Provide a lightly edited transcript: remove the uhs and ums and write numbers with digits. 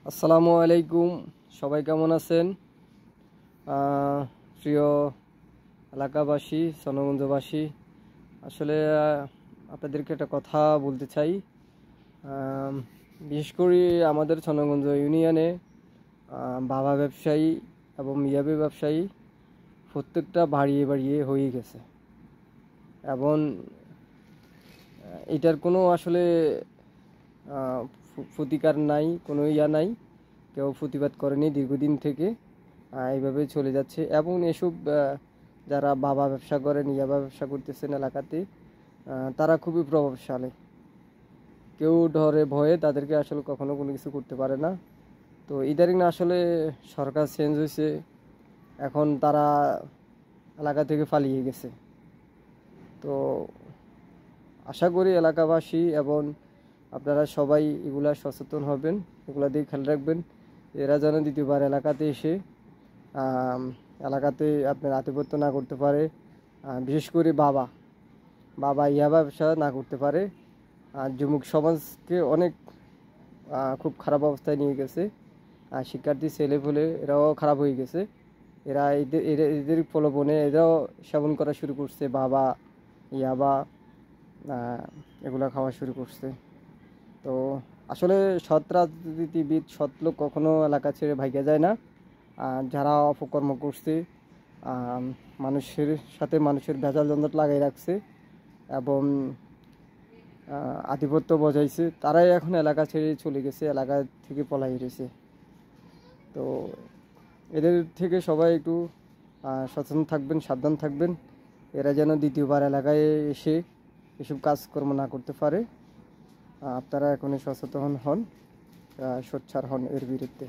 আসসালামু আলাইকুম। সবাই কেমন আছেন? প্রিয় এলাকাবাসী, সনগঞ্জবাসী, আসলে আপনাদেরকে একটা কথা বলতে চাই। আহ, বিশেষ করে আমাদের সনগঞ্জ ইউনিয়নে বাবা ব্যবসায়ী এবং মিয়াবি ব্যবসায়ী প্রত্যেকটা বাড়িয়ে বাড়িয়ে হয়ে গেছে এবং এটার কোনো আসলে প্রতিকার নাই, কোনো নাই, কেউ প্রতিবাদ করেনি দীর্ঘদিন থেকে। এইভাবে চলে যাচ্ছে এবং এসব যারা বাবা ব্যবসা করেন, ইয়াবা ব্যবসা করতেছেন এলাকাতে, তারা খুবই প্রভাবশালী। কেউ ডরে ভয়ে তাদেরকে আসলে কখনো কোনো কিছু করতে পারে না। তো ইদারিং আসলে সরকার চেঞ্জ হয়েছে, এখন তারা এলাকা থেকে পালিয়ে গেছে। তো আশা করি এলাকাবাসী এবং আপনারা সবাই এগুলা সচেতন হবেন, এগুলা দিয়ে খেয়াল রাখবেন। এরা যেন দ্বিতীয়বার এলাকাতে এসে এলাকাতে আপনার আধিপত্য না করতে পারে, বিশেষ করে বাবা বাবা ইয়াবা ব্যবসা না করতে পারে। আর যুবক সমাজকে অনেক খুব খারাপ অবস্থায় নিয়ে গেছে। আর শিক্ষার্থী ছেলেপুলে এরাও খারাপ হয়ে গেছে। এরা এদের প্রলোভনে এরাও সেবন করা শুরু করছে, বাবা ইয়াবা এগুলা খাওয়া শুরু করছে। তো আসলে সৎ রাজনীতিবিদ, সৎ লোক কখনো এলাকা ছেড়ে ভাইগা যায় না। যারা অপকর্ম করছে, মানুষের সাথে মানুষের ভেজাল যন্ত্র লাগাই রাখছে এবং আধিপত্য বজাইছে, তারাই এখন এলাকা ছেড়ে চলে গেছে, এলাকা থেকে পলাই রয়েছে। তো এদের থেকে সবাই একটু সচেতন থাকবেন, সাবধান থাকবেন। এরা যেন দ্বিতীয়বার এলাকায় এসে এসব কাজকর্ম না করতে পারে। আপনারা এখনই সচেতন হন, সোচ্চার হন এর বিরুদ্ধে।